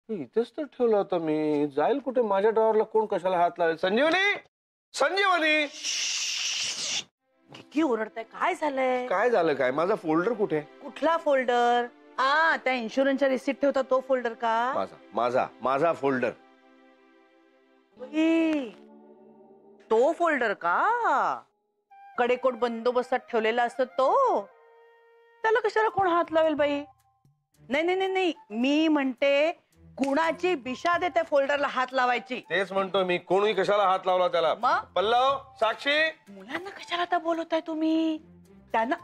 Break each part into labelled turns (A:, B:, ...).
A: इथेच तर ठेवला होता मी. जाईल कुठे? माझ्या ड्रॉवरला कोण कशाला हात लावेल? संजीवनी, संजीवनी.
B: किती ओरडताय? काय झालंय?
A: काय झालं? काय माझा फोल्डर कुठे?
B: कुठला फोल्डर? त्या इन्शुरन्सच्या रिसिप्ट ठेवता तो फोल्डर का?
A: माझा माझा माझा फोल्डर.
B: तो फोल्डर का? कडेकोट बंदोबस्तात ठेवलेला असतो तो. त्याला कशाला कोण हात लावेल बाई? नाही नाही नाही नाही, मी म्हणते कुणाची बिशाद आहे त्या फोल्डरला हात लावायची.
A: तेच म्हणतो मी, कोणी कशाला हात लावला त्याला? पल्लव, साक्षी.
B: मुलांना कशाला आता बोलवताय तुम्ही? त्यांना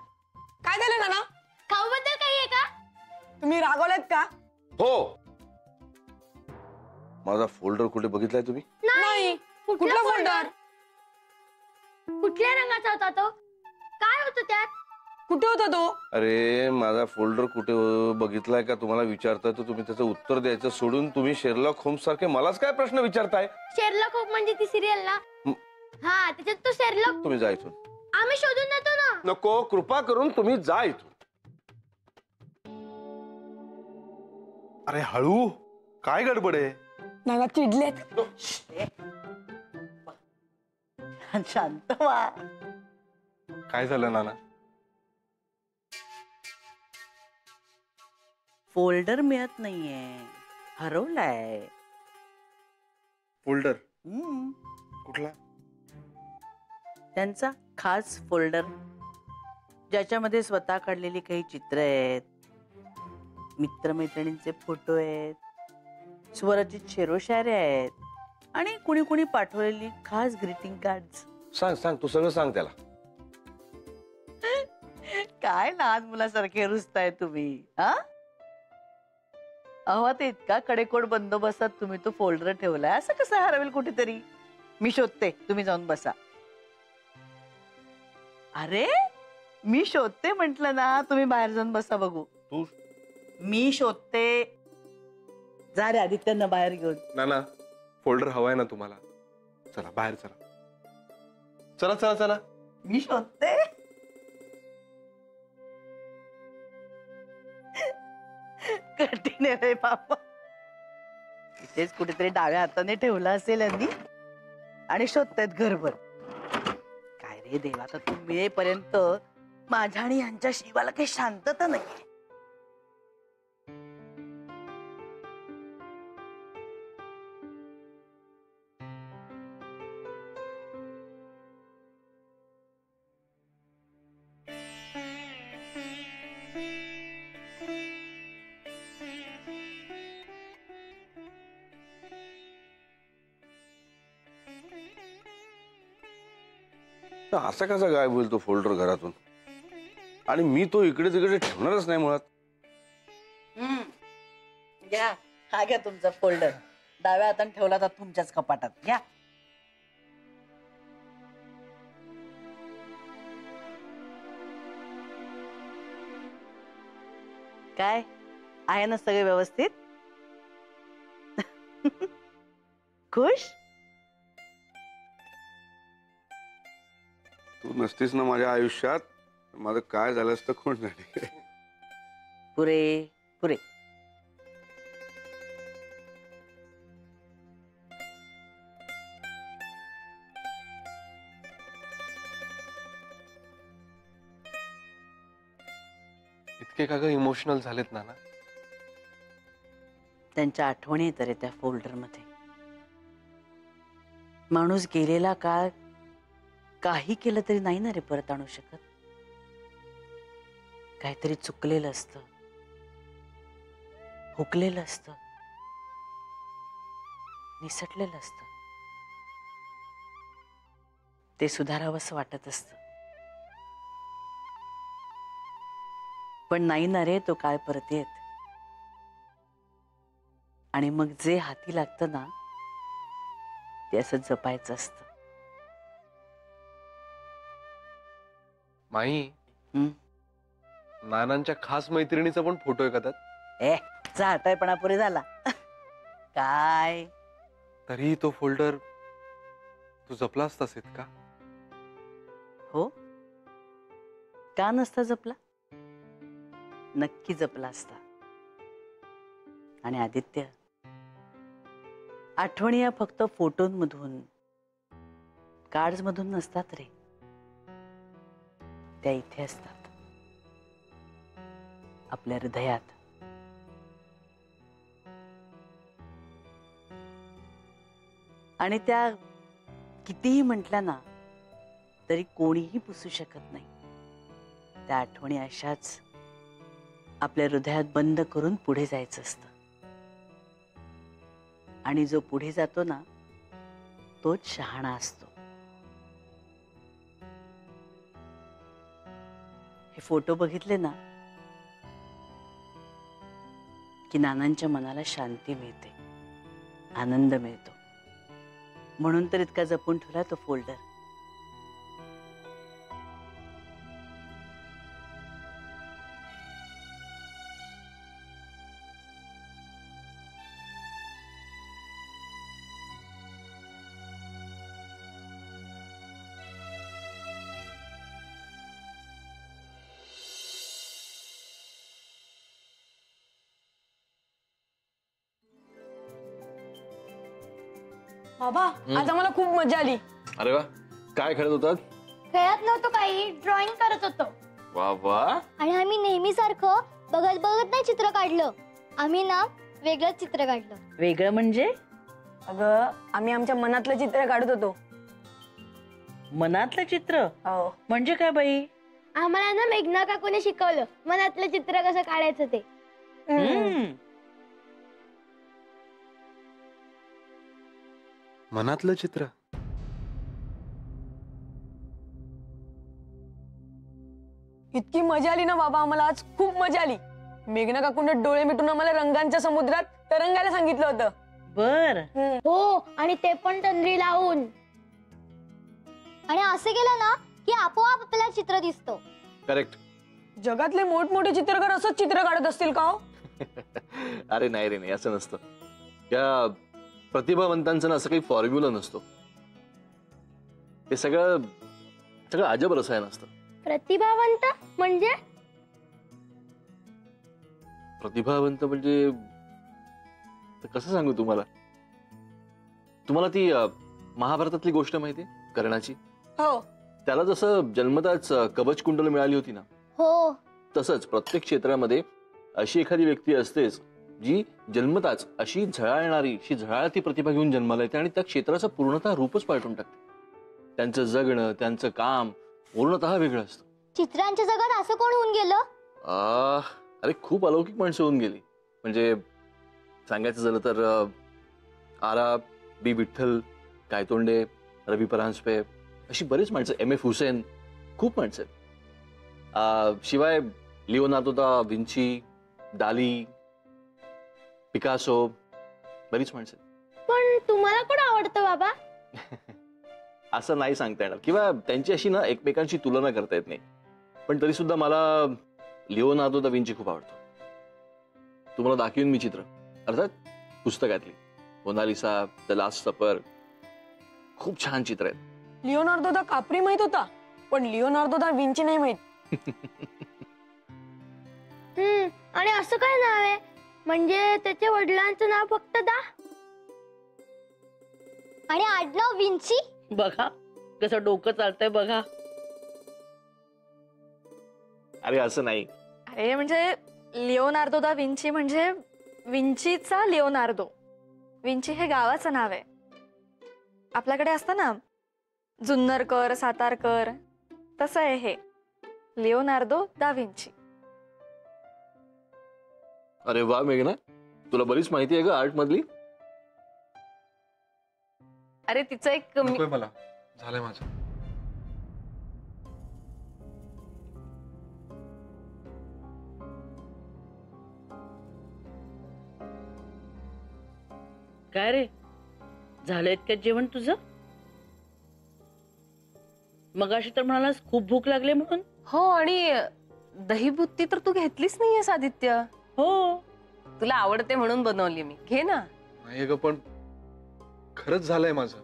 C: काय झालं नाना?
D: खाऊ बद्दल काही आहे का?
C: तुम्ही रागवलेत का?
A: हो. माझा फोल्डर कुठे बघितलाय तुम्ही?
D: नाही.
C: कुठला फोल्डर?
D: कुठल्या रंगाचा होता तो? काय होतं त्यात?
C: कुठे होता तो?
A: अरे माझा फोल्डर कुठे बघितलाय का तुम्हाला विचारताय, तर तुम्ही त्याचं उत्तर द्यायचं सोडून तुम्ही शेरलॉक होम्स सारखे मलाच काय प्रश्न विचारताय?
D: शेरलॉक होम्स म्हणजे ती सिरियल ना? हा, त्याच्यात तो शेरलॉक.
A: तुम्ही जा इथून.
D: आम्ही शोधून देतो ना.
A: नको, कृपा करून तुम्ही जा इथून.
E: अरे हळू, काय गडबड आहे?
C: नाना चिडलेत.
B: शांत व्हा.
E: काय झालं नाना?
B: फोल्डर मिळत नाहीये, हरवलाय.
E: फोल्डर कुठला?
B: त्यांचा खास फोल्डर, ज्याच्यामध्ये स्वतः काढलेली काही चित्र आहेत, मित्रमैत्रिणींचे फोटो आहेत, स्वरचित शेरोशायऱ्या आहेत आणि कुणी कुणी पाठवलेली खास ग्रीटिंग कार्ड्स.
A: सांग सांग, तू सगळं सांग त्याला.
B: काय लहान मुलासारखे रुसताय तुम्ही? अहो, ते इतका कडेकोट बंदोबस्तात तुम्ही तो फोल्डर ठेवलाय, असं कसं हरवेल कुठेतरी? मी शोधते, तुम्ही जाऊन बसा. अरे मी शोधते म्हंटल ना, तुम्ही बाहेर जाऊन बसा बघू.
A: तू?
B: मी शोधते. जा रे आदित्यांना बाहेर घेऊन.
E: नाना, फोल्डर हवाय ना तुम्हाला? चला बाहेर चला. चला चला चला.
B: मी शोधते. कठीण आहे रे बाबा. इथेच कुठेतरी डाव्या हाताने ठेवला असेल यांनी आणि शोधतायत घरभर. काय रे देवा, तर तू मिळेपर्यंत माझ्या आणि यांच्या शिवाला काही शांतता नाही.
A: असा कसा गायब होईल तो फोल्डर घरातून? आणि मी तो इकडे तिकडे ठेवणारच नाही मुळात.
B: घ्या, हा घ्या तुमचा फोल्डर. डाव्या हाताने ठेवला तर तुमच्याच कपाटात. घ्या. काय आहे ना सगळे व्यवस्थित? खुश?
A: तू नसतीस ना माझ्या आयुष्यात, माझं काय झालं असतं कोण जाणे.
B: पुरे पुरे.
E: इतके का ग इमोशनल झालेत नाना?
B: त्यांच्या आठवणी येत रे त्या फोल्डर मध्ये. माणूस गेलेला काळ काही केलं तरी नाही ना रे परत आणू शकत. काहीतरी चुकलेलं असतं, हुकलेलं असतं, निसटलेलं असतं. ते सुधारावंसं वाटत असतं, पण नाही ना रे तो काळ परत येत. आणि मग जे हाती लागतं ना, ते असं जपायचं असतं.
E: माई, नानांच्या खास मैत्रिणीचा पण फोटो आहे का त्यात?
B: हटायपणा पुरे झाला काय?
E: तरी तो फोल्डर तू जपला असतास का?
B: हो, का नसता जपला? नक्की जपला असता. आणि आदित्य, आठवणी या फक्त फोटोंमधून कार्ड्स मधून नसतात रे, त्या इथे असतात, आपल्या हृदयात. आणि त्या कितीही म्हटल्या ना तरी कोणीही पुसू शकत नाही. त्या आठवणी अशाच आपल्या हृदयात बंद करून पुढे जायचं असतं. आणि जो पुढे जातो ना तोच शहाणा असतो. हे फोटो बघितले ना की नानांच्या मनाला शांती मिळते, आनंद मिळतो. म्हणून तर इतका जपून ठेवला तो फोल्डर.
C: बाबा आज आम्हाला खूप मजा आली.
A: अरे वा, काय खेळत होतात?
D: खेळत नव्हतो काही, ड्रॉइंग करत होतो.
A: वा वा.
D: आणि आम्ही नेहमी सारखं बघत बघत नाही चित्र काढलं, आम्ही ना वेगळंच चित्र काढलं.
B: वेगळं म्हणजे?
C: अगं आम्ही आमच्या मनातलं चित्र काढत होतो.
B: मनातलं चित्र
C: हो.
B: म्हणजे काय बाई?
D: आम्हाला ना मेघना काकूने शिकवलं मनातलं चित्र कसं काढायचं ते.
E: मनातलं चित्र.
C: इतकी मजा आली ना बाबा, आम्हाला आज खूप मजा आली. मेघना काकूने डोळे मिटून आम्हाला रंगांच्या समुद्रात तरंगायला सांगितलं होतं.
B: बर.
D: हो, आणि ते पण तंद्री लावून. आणि असं केलं ना की आपोआप आपल्याला चित्र दिसतो.
A: करेक्ट.
C: जगातले मोठमोठे चित्रकार असंच चित्र काढत असतील का हो?
A: अरे नाही रे, नाही, असं नसतं. त्या प्रतिभावंतांचं ना असं काही फॉर्म्युला नसतो. हे सगळं सगळं अजब रसायन असतं.
D: प्रतिभावंत म्हणजे?
A: प्रतिभावंत म्हणजे कसं सांगू तुम्हाला? तुम्हाला ती महाभारतातली गोष्ट माहितीये, कर्णाची?
C: हो.
A: त्याला जसं जन्मताच कवच कुंडल मिळाली होती ना,
D: हो.
A: तसंच प्रत्येक क्षेत्रामध्ये अशी एखादी व्यक्ती असतेच जी जन्मताच अशी झळाळणारी, अशी झळाळती प्रतिभा घेऊन जन्माला येते आणि त्या क्षेत्राचं पूर्णतः रूपच पालटून टाकते. त्यांचं जगणं, त्यांचं काम पूर्णतः वेगळं असतं.
D: चित्रांच्या जगात असं कोण होऊन गेलं?
A: अरे खूप अलौकिक माणसं होऊन गेली. म्हणजे सांगायचं झालं तर आरा, बी विठ्ठल, कायतोंडे, रवी परांजपे, अशी बरीच माणसं, M.F. हुसेन, खूप माणसं आहेत. शिवाय लिओनार्दो दा विंची, डाली, पिकासो, बरीच माणसं आहेत.
D: पण तुम्हाला कोण आवडतं बाबा?
A: असं नाही सांगता येणार किंवा त्यांची अशी ना एकमेकांशी तुलना करता येत नाही. पण तरी सुद्धा मला लिओनार्दो दा विंची खूप आवडतो. तुम्हाला दाखवीन मी चित्र, अर्थात पुस्तकातली. मोनालिसा, द लास्ट सपर, खूप छान चित्र आहेत.
C: लिओनार्दो दा काप्री माहित होता, पण लिओनार्दो दा विंची नाही माहित.
D: आणि असं काय नाव आहे? म्हणजे त्याच्या वडिलांचं नाव फक्त दा आणि आडनाव विंची?
B: बघा कसं डोकं चालतंय बघा.
A: अरे असं नाही.
F: अरे म्हणजे लिओनार्दो दा विंची म्हणजे विंचीचा लिओनार्दो. विंची हे गावाचं नाव आहे. आपल्याकडे असतं ना जुन्नरकर, सातारकर, तसं आहे हे लिओनार्दो दा विंची.
A: अरे वा मेघना, तुला बरीच माहिती आहे का आर्ट मधली?
F: अरे तिचं एक
E: नकोय मला, झालंय माझं.
B: काय रे, झालंय का जेवण तुझं? मगाशी तर म्हणालास खूप भूक लागली म्हणून.
G: हो, आणि दहीबुत्ती तर तू घेतलीच नाहीयेस आदित्य.
B: हो,
G: तुला आवडते म्हणून बनवली मी, घे ना.
E: नाही ग, पण खरंच झालंय माझं.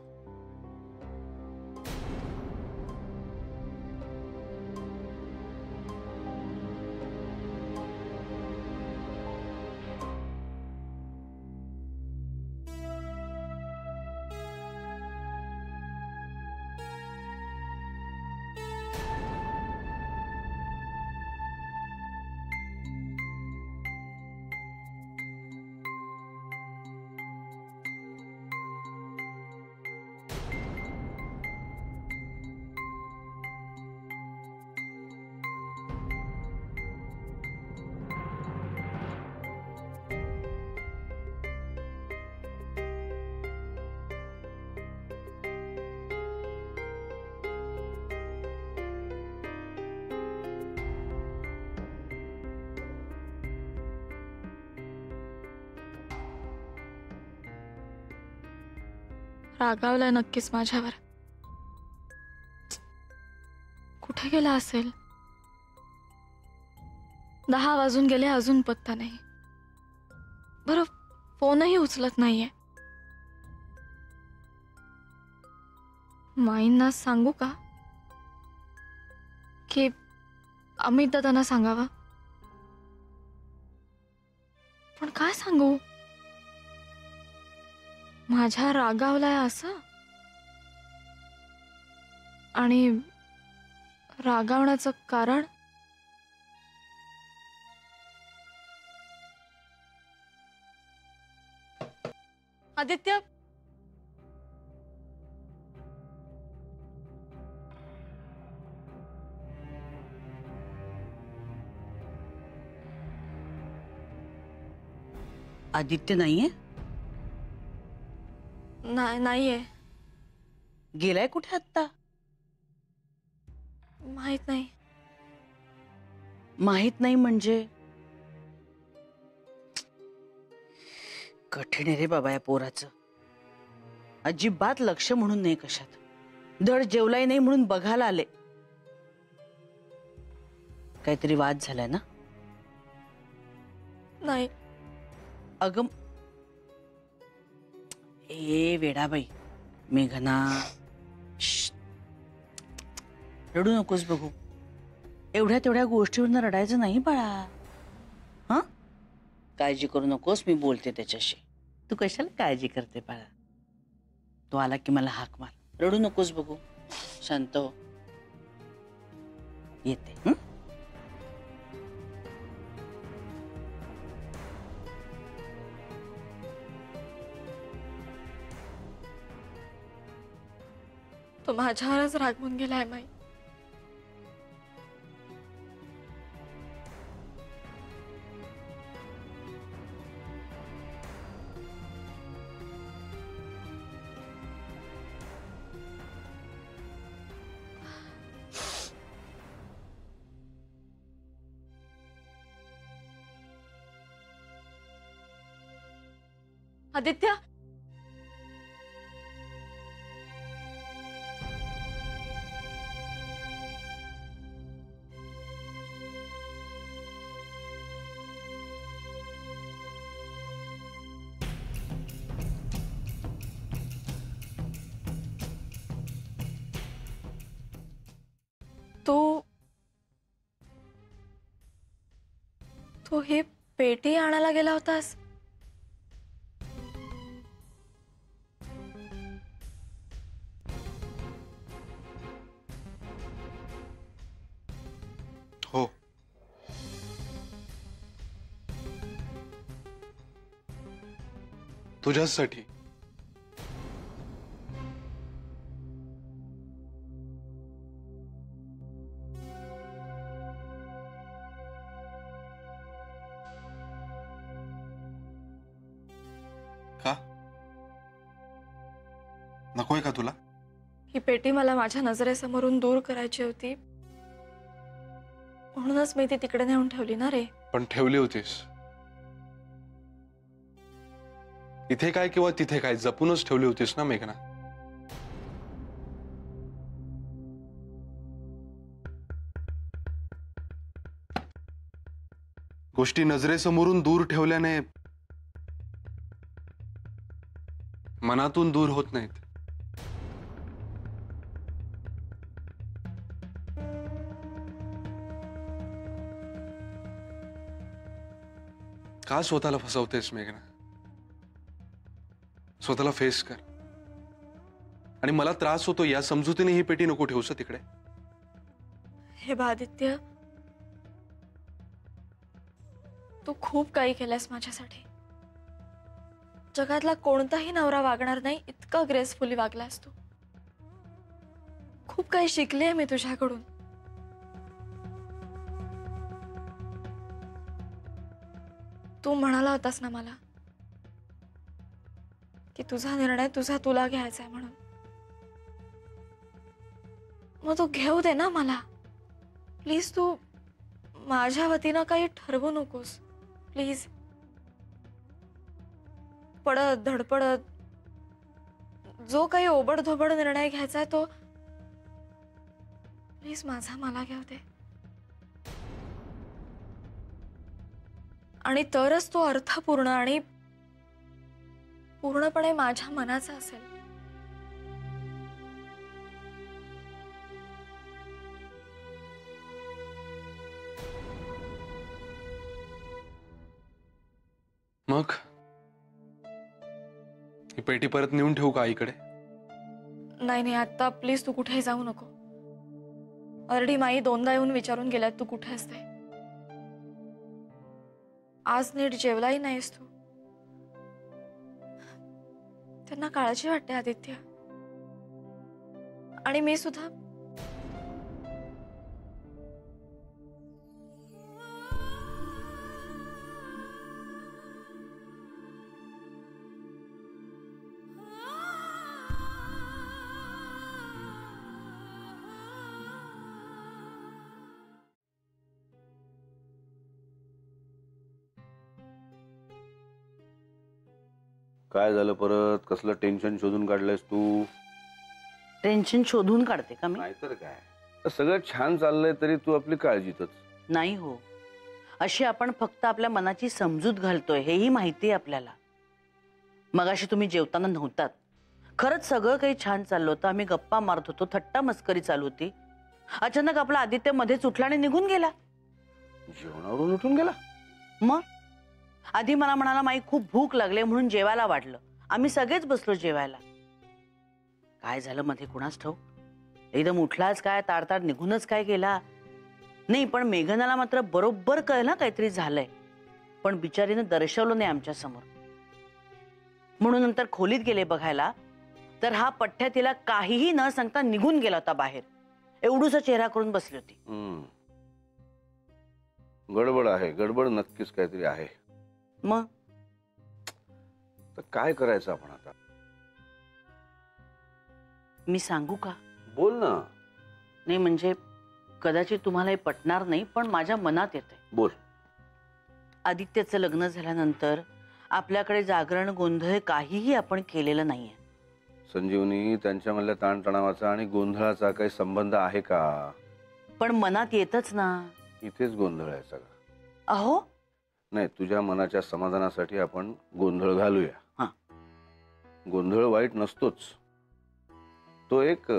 F: रागावलाय नक्कीच माझ्यावर. कुठे गेला असेल? 10 वाजून गेले, अजून पत्ता नाही. बरं, फोनही उचलत नाहीये. माईंना सांगू का की अमित दादांना सांगावं? पण काय सांगू? माझ्या रागावलाय असं? आणि रागावण्याचं कारण? आदित्य,
B: आदित्य नाहीये?
F: नाहीये.
B: गेलाय कुठे आत्ता?
F: माहित नाही.
B: माहित नाही म्हणजे? कठीण आहे रे बाबा या पोराचं. अजिबात लक्ष म्हणून नाही कशात. धड जेवलाय नाही म्हणून बघायला आले. काहीतरी वाद झालाय ना?
F: नाही.
B: अगं ए वेडाबाई, मेघना, श्श्श. रडू नकोस बघू. एवढ्या तेवढ्या गोष्टीवरनं रडायचं नाही बाळा. हा, काळजी करू नकोस, मी बोलते त्याच्याशी. तू कशाला काळजी करते बाळा? तो आला की मला हाक मार. रडू नकोस बघू, शांत हो. येते. हं?
F: तो माझ्यावरच रागवून गेलाय माई. आदित्य, तू ही पेटी आणायला गेला होतास?
E: हो. तुझ्यासाठी. का? नकोय का तुला?
F: ही पेटी मला माझ्या नजरेसमोरून दूर करायची होती, म्हणूनच मी ती तिकडे नेऊन ठेवली ना रे.
E: पण ठेवली होतीस. इथे काय किंवा तिथे काय, जपूनच ठेवली होतीस ना मेघना. गोष्टी नजरेसमोरून दूर ठेवल्याने मनातून दूर होत नाहीत. का स्वतःला फसवतेस मेघना? स्वतःला फेस कर. आणि मला त्रास होतो या समजुतीने ही पेटी नको ठेवूस तिकडे.
F: हे बा आदित्य, तू खूप काही केलंस माझ्यासाठी. जगातला कोणताही नवरा वागणार नाही इतका ग्रेसफुली वागलास तू. खूप काही शिकले मी तुझ्याकडून. तू म्हणाला होतास ना मला की तुझा निर्णय तुला घ्यायचा आहे म्हणून. मग तू घेऊ दे ना मला. प्लीज तू माझ्या वतीनं काही ठरवू नकोस प्लीज. पडत धडपडत जो काही ओबडधोबड निर्णय घ्यायचा तो प्लीज माझा मला घेऊ दे. आणि तरच तो अर्थपूर्ण आणि पूर्णपणे माझ्या मनाचा असेल.
E: मग ही पेटी परत नेऊन ठेवू का आईकडे?
F: नाही नाही, आता प्लीज तू कुठेही जाऊ नको. ऑलरेडी माई 2दा येऊन विचारून गेल्यात तू कुठे असते. आज नीट जेवलाही नाहीस तू. त्यांना काळजी वाटते आदित्य. आणि मी सुद्धा.
H: काय झालं परत? कसलं टेन्शन शोधून काढलंयस तू?
B: टेन्शन शोधून काढते का मी?
H: नाहीतर काय, सगळं छान चाललंय तरी तू आपली काळजीतच.
B: नाही हो, अशी आपण फक्त आपल्या मनाची समजूत घालतोय हेही माहिती आहे आपल्याला. मगाशी तुम्ही जेवताना नव्हतात. खरंच सगळं काही छान चाललं होतं. आम्ही गप्पा मारत होतो, थट्टा मस्करी चालू होती. अचानक आपला आदित्य मध्येच उठला आणि निघून गेला.
H: जेवणावरून उठून गेला?
B: मग आधी मला म्हणाला माई खूप भूक लागले म्हणून जेवायला वाढलं. आम्ही सगळेच बसलो जेवायला. काय झालं मध्ये कुणास ठाऊक. एकदम उठलाच काय, ताडताड निघूनच काय गेला. नाही पण मेघनाला मात्र बरोबर कळलं काहीतरी झालंय. पण बिचारीनं दर्शवलं नाही आमच्या समोर. म्हणून नंतर खोलीत गेले बघायला तर हा पठ्ठ्या तिला काहीही न सांगता निघून गेला होता बाहेर. एवढूसा चेहरा करून बसली होती.
H: गडबड आहे, गडबड नक्कीच काहीतरी आहे.
B: मग
H: तर काय करायचं आपण आता?
B: मी सांगू का?
H: बोल ना.
B: नाही म्हणजे कदाचित तुम्हाला हे पटणार नाही पण माझ्या मनात येतंय.
H: बोल.
B: आदित्यचं लग्न झाल्यानंतर आपल्याकडे जागरण गोंधळ काहीही आपण केलेलं नाहीये.
H: संजीवनी, त्यांच्यामधल्या ताणतणावाचा आणि गोंधळाचा काही संबंध आहे का?
B: पण मनात येतच ना.
H: इथेच गोंधळ आहे सगळा.
B: अहो
H: नाही, तुझ्या मनाच्या समाधानासाठी आपण गोंधळ घालूया.
B: हा.
H: गोंधळ वाईट नसतोच. तो एक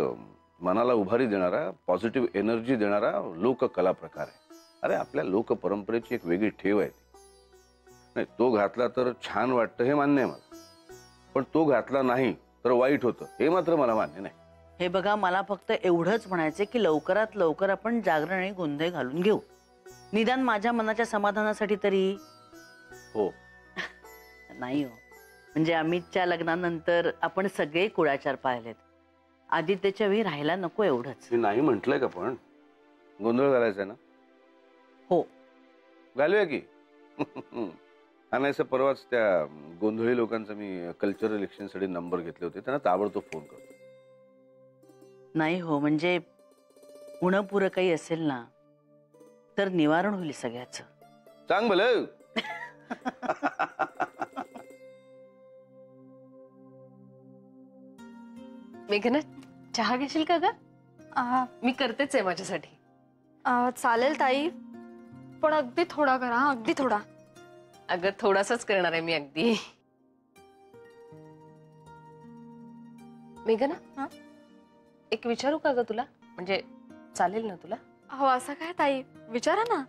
H: मनाला उभारी देणारा, पॉझिटिव्ह एनर्जी देणारा लोककला प्रकार आहे. अरे आपल्या लोक परंपरेची एक वेगळी ठेव आहे ती. नाही, तो घातला तर छान वाटतं हे मान्य आहे मला. पण तो घातला नाही तर वाईट होतं हे मात्र मला मान्य नाही.
B: हे बघा, मला फक्त एवढंच म्हणायचंय की लवकरात लवकर आपण जागरण आणि गोंधळ घालून घेऊ. निदान माझ्या मनाच्या समाधानासाठी तरी.
H: हो.
B: नाही हो, म्हणजे अमितच्या लग्नानंतर आपण सगळे कुळाचार पाहिलेत. आदित्यच्या वेळी राहायला नको एवढंच.
H: मी नाही म्हटलंय का पण गोंधळ घालायचा ना?
B: हो
H: घालूया की. आणि परवाच त्या गोंधळी लोकांचा मी कल्चरल इलेक्शनसाठी नंबर घेतले होते, त्यांना ताबडतोब फोन करतो.
B: नाही हो, म्हणजे उणपुरं काही असेल ना तर निवारण होईल सगळ्याचं.
H: सांग भलं.
G: मेघना, चहा घेशील का ग? मी करतेच आहे माझ्यासाठी.
F: चालेल ताई, पण अगदी थोडा करा, अगदी थोडा.
G: अगं थोडासाच करणार आहे मी अगदी. मेघना,
F: हा?
G: एक विचारू का ग तुला? म्हणजे चालेल ना तुला?
F: हो असं काय ताई, विचारा ना.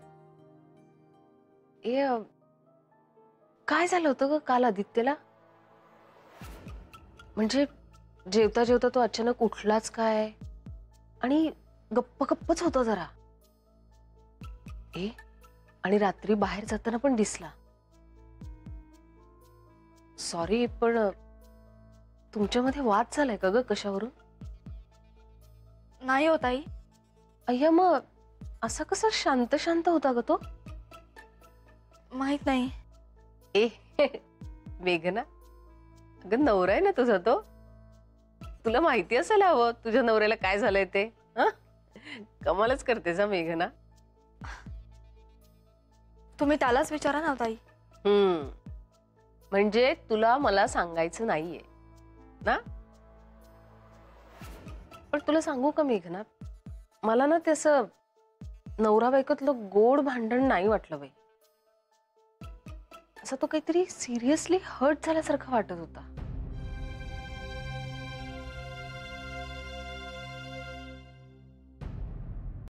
G: काय झालं होतं ग काल आदित्यला? म्हणजे जेवता जेवता तो अचानक उठलाच काय आणि गप्प गप्पच होता जरा. आणि रात्री बाहेर जाताना पण दिसला. सॉरी पण तुमच्यामध्ये वाद झालाय का ग कशावरून?
F: नाही हो ताई.
G: अय्या, मग असा कसा शांत शांत होता ग तो?
F: माहित नाही.
G: मेघना, अगं नवरा आहे ना तुझा तो. तुला माहिती असायला हवं तुझ्या नवऱ्याला काय झालंय ते. कमालच करतेस हा मेघना.
F: तुम्ही त्यालाच विचारा ना ताई.
G: म्हणजे तुला मला सांगायचं नाहीये ना? पण तुला सांगू का मेघना, मला ना ते असं नवरा बायकोतलं गोड भांडण नाही वाटलं बाई. असं तो काहीतरी सिरियसली हर्ट झाल्यासारखं वाटत होता.